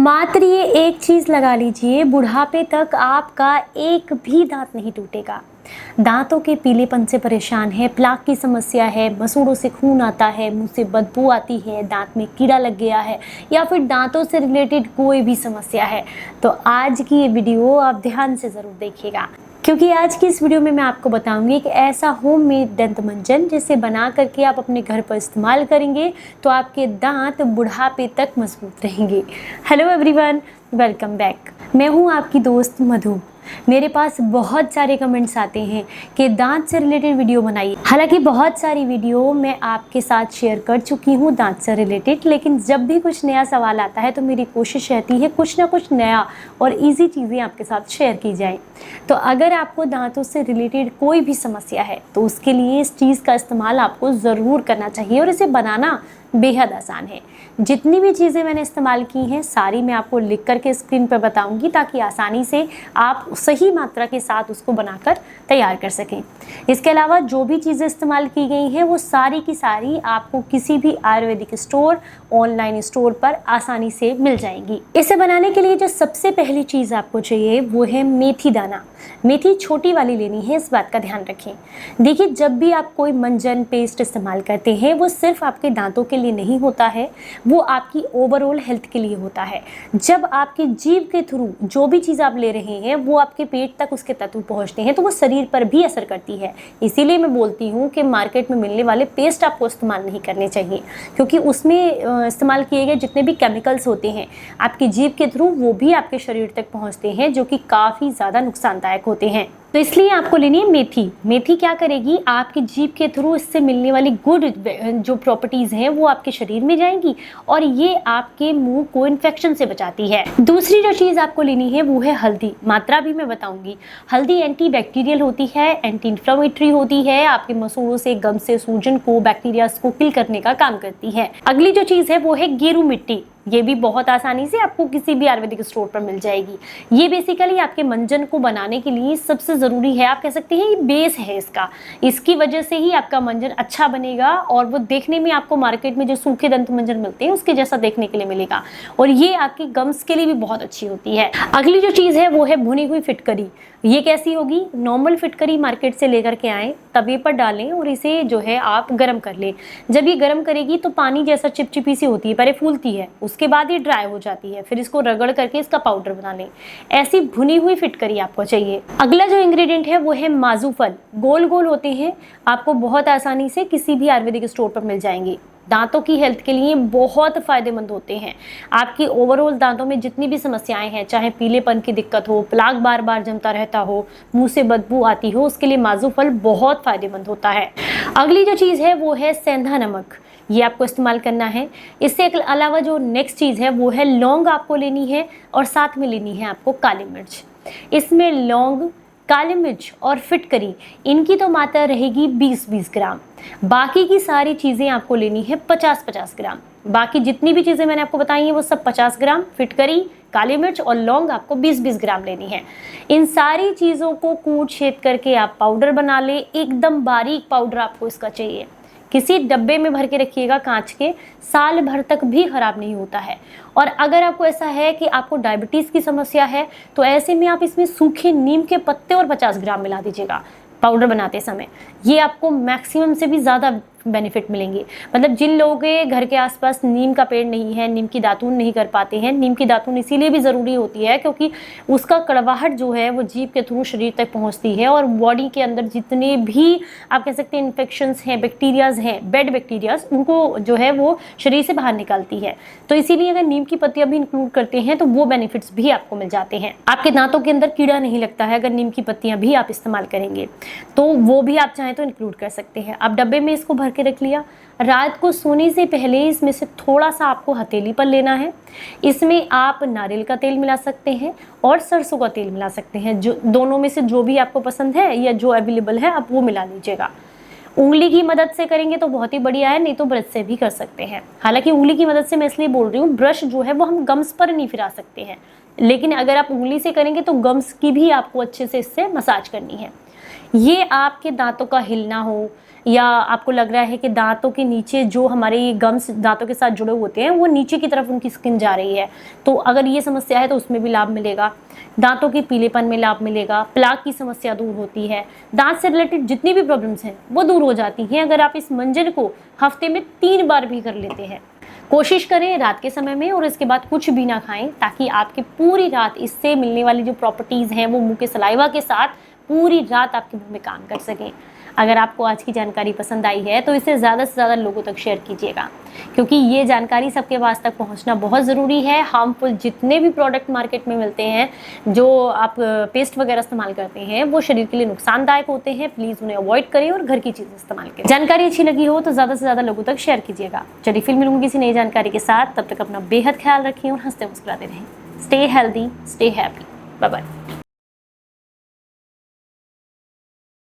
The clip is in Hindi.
मात्र ये एक चीज़ लगा लीजिए, बुढ़ापे तक आपका एक भी दांत नहीं टूटेगा। दांतों के पीलेपन से परेशान है, प्लाक की समस्या है, मसूड़ों से खून आता है, मुंह से बदबू आती है, दांत में कीड़ा लग गया है या फिर दांतों से रिलेटेड कोई भी समस्या है, तो आज की ये वीडियो आप ध्यान से ज़रूर देखिएगा, क्योंकि आज की इस वीडियो में मैं आपको बताऊंगी एक ऐसा होममेड दंत मंजन जिसे बना करके आप अपने घर पर इस्तेमाल करेंगे तो आपके दांत बुढ़ापे तक मजबूत रहेंगे। Hello everyone, welcome back. मैं हूं आपकी दोस्त मधु। मेरे पास बहुत सारे कमेंट्स आते हैं कि दांत से रिलेटेड वीडियो बनाइए। हालांकि बहुत सारी वीडियो मैं आपके साथ शेयर कर चुकी हूँ दांत से रिलेटेड, लेकिन जब भी कुछ नया सवाल आता है तो मेरी कोशिश रहती है कुछ ना कुछ नया और इजी चीज़ें आपके साथ शेयर की जाए। तो अगर आपको दांतों से रिलेटेड कोई भी समस्या है तो उसके लिए इस चीज़ का इस्तेमाल आपको ज़रूर करना चाहिए और इसे बनाना बेहद आसान है। जितनी भी चीज़ें मैंने इस्तेमाल की हैं सारी मैं आपको लिख करके स्क्रीन पर बताऊंगी ताकि आसानी से आप सही मात्रा के साथ उसको बनाकर तैयार कर सकें। इसके अलावा जो भी चीज़ें इस्तेमाल की गई हैं वो सारी की सारी आपको किसी भी आयुर्वेदिक स्टोर, ऑनलाइन स्टोर पर आसानी से मिल जाएंगी। इसे बनाने के लिए जो सबसे पहली चीज़ आपको चाहिए वो है मेथी दाना। मेथी छोटी वाली लेनी है, इस बात का ध्यान रखें। देखिए, जब भी आप कोई मंजन पेस्ट इस्तेमाल करते हैं वो सिर्फ आपके दांतों के लिए नहीं होता है, वो आपकी ओवरऑल हेल्थ के लिए होता है। जब आपकी जीभ के थ्रू जो भी चीज़ आप ले रहे हैं वो आपके पेट तक उसके तत्व पहुंचते हैं तो वो शरीर पर भी असर करती है। इसीलिए मैं बोलती हूँ कि मार्केट में मिलने वाले पेस्ट आपको इस्तेमाल नहीं करने चाहिए, क्योंकि उसमें इस्तेमाल किए गए जितने भी केमिकल्स होते हैं आपकी जीभ के थ्रू वो भी आपके शरीर तक पहुँचते हैं, जो कि काफ़ी ज़्यादा नुकसानदायक होते हैं। तो इसलिए आपको लेनी है मेथी। मेथी क्या करेगी, आपकी जीभ के थ्रू इससे मिलने वाली गुड जो प्रॉपर्टीज़ हैं वो आपके शरीर में जाएंगी और ये आपके मुंह को इन्फेक्शन से बचाती है। दूसरी जो चीज़ आपको लेनी है वो है हल्दी। मात्रा भी मैं बताऊंगी। हल्दी एंटी बैक्टीरियल होती है, एंटी इन्फ्लेमेटरी होती है, आपके मसूड़ों से, गम से, सूजन को, बैक्टीरिया को किल करने का काम करती है। अगली जो चीज़ है वो है गेरू मिट्टी। ये भी बहुत आसानी से आपको किसी भी आयुर्वेदिक स्टोर पर मिल जाएगी। ये बेसिकली आपके मंजन को बनाने के लिए सबसे ज़रूरी है, आप कह सकते हैं ये बेस है इसका। इसकी वजह से ही आपका मंजन अच्छा बनेगा और वो देखने में आपको मार्केट में जो सूखे दंत मंजन मिलते हैं उसके जैसा देखने के लिए मिलेगा, और ये आपकी गम्स के लिए भी बहुत अच्छी होती है। अगली जो चीज़ है वो है भुनी हुई फिटकरी। ये कैसी होगी, नॉर्मल फिटकरी मार्केट से लेकर के आएँ, तवे पर डालें और इसे जो है आप गर्म कर लें। जब ये गर्म करेगी तो पानी जैसा चिपचिपी सी होती है, पहले फूलती है, उसके बाद ये ड्राई हो जाती है, फिर इसको रगड़ करके इसका पाउडर बना लें। ऐसी भुनी हुई फिटकरी आपको चाहिए। अगला जो इंग्रेडिएंट है वो है माजू फल। गोल गोल होते हैं, आपको बहुत आसानी से किसी भी आयुर्वेदिक स्टोर पर मिल जाएंगे। दांतों की हेल्थ के लिए बहुत फ़ायदेमंद होते हैं। आपकी ओवरऑल दांतों में जितनी भी समस्याएं हैं, चाहे पीलेपन की दिक्कत हो, प्लाक बार बार जमता रहता हो, मुंह से बदबू आती हो, उसके लिए माजू फल बहुत फ़ायदेमंद होता है। अगली जो चीज़ है वो है सेंधा नमक। ये आपको इस्तेमाल करना है। इससे अलावा जो नेक्स्ट चीज़ है वो है लौंग आपको लेनी है और साथ में लेनी है आपको काली मिर्च। इसमें लौंग, काली मिर्च और फिटकरी, इनकी तो मात्रा रहेगी 20-20 ग्राम। बाकी की सारी चीज़ें आपको लेनी है 50-50 ग्राम। बाकी जितनी भी चीज़ें मैंने आपको बताई हैं वो सब 50 ग्राम, फिटकरी, काली मिर्च और लौंग आपको 20-20 ग्राम लेनी है। इन सारी चीज़ों को कूट छेद करके आप पाउडर बना लें। एकदम बारीक पाउडर आपको इसका चाहिए। किसी डब्बे में भर के रखिएगा कांच के, साल भर तक भी खराब नहीं होता है। और अगर आपको ऐसा है कि आपको डायबिटीज़ की समस्या है तो ऐसे में आप इसमें सूखे नीम के पत्ते और 50 ग्राम मिला दीजिएगा पाउडर बनाते समय। ये आपको मैक्सिमम से भी ज़्यादा बेनिफिट मिलेंगे। मतलब जिन लोगों के घर के आसपास नीम का पेड़ नहीं है, नीम की दातून नहीं कर पाते हैं, नीम की दातून इसीलिए भी ज़रूरी होती है क्योंकि उसका कड़वाहट जो है वो जीभ के थ्रू शरीर तक पहुंचती है और बॉडी के अंदर जितने भी आप कह सकते हैं इन्फेक्शंस हैं, बैक्टीरियाज हैं, बैड बैक्टीरियाज, उनको जो है वो शरीर से बाहर निकालती है। तो इसीलिए अगर नीम की पत्तियां भी इंक्लूड करते हैं तो वो बेनिफिट्स भी आपको मिल जाते हैं। आपके दांतों के अंदर कीड़ा नहीं लगता है अगर नीम की पत्तियां भी आप इस्तेमाल करेंगे, तो वो भी आप चाहें तो इंक्लूड कर सकते हैं। आप डब्बे में इसको भर के रख लिया। रात को सोने से पहले इसमें से थोड़ा सा आपको हथेली पर लेना है। इसमें आप नारियल का तेल मिला सकते हैं और सरसों का तेल मिला सकते हैं, जो दोनों में से जो भी आपको पसंद है या जो अवेलेबल है आप वो मिला लीजिएगा। उंगली की मदद से करेंगे तो बहुत ही बढ़िया है, नहीं तो ब्रश से भी कर सकते हैं। हालांकि उंगली की मदद से मैं इसलिए बोल रही हूँ, ब्रश जो है वो हम गम्स पर नहीं फिरा सकते हैं, लेकिन अगर आप उंगली से करेंगे तो गम्स की भी आपको अच्छे से इससे मसाज करनी है। ये आपके दांतों का हिलना हो, या आपको लग रहा है कि दांतों के नीचे जो हमारे गम्स दांतों के साथ जुड़े होते हैं वो नीचे की तरफ उनकी स्किन जा रही है, तो अगर ये समस्या है तो उसमें भी लाभ मिलेगा। दांतों के पीलेपन में लाभ मिलेगा, प्लाक की समस्या दूर होती है, दांत से रिलेटेड जितनी भी प्रॉब्लम्स हैं वो दूर हो जाती हैं अगर आप इस मंजन को हफ्ते में 3 बार भी कर लेते हैं। कोशिश करें रात के समय में और इसके बाद कुछ भी ना खाएं, ताकि आपकी पूरी रात इससे मिलने वाली जो प्रॉपर्टीज़ हैं वो मुंह के सलाइवा के साथ पूरी रात आपके मुंह में काम कर सकें। अगर आपको आज की जानकारी पसंद आई है तो इसे ज़्यादा से ज़्यादा लोगों तक शेयर कीजिएगा, क्योंकि ये जानकारी सबके पास तक पहुंचना बहुत ज़रूरी है। हार्मफुल जितने भी प्रोडक्ट मार्केट में मिलते हैं, जो आप पेस्ट वगैरह इस्तेमाल करते हैं, वो शरीर के लिए नुकसानदायक होते हैं। प्लीज़ उन्हें अवॉइड करें और घर की चीज़ें इस्तेमाल करें। जानकारी अच्छी लगी हो तो ज़्यादा से ज़्यादा लोगों तक शेयर कीजिएगा। चलिए फिर मिलूंगी किसी नई जानकारी के साथ, तब तक अपना बेहद ख्याल रखें और हंसते मुस्कुराते रहें। Stay healthy, stay happy, bye bye.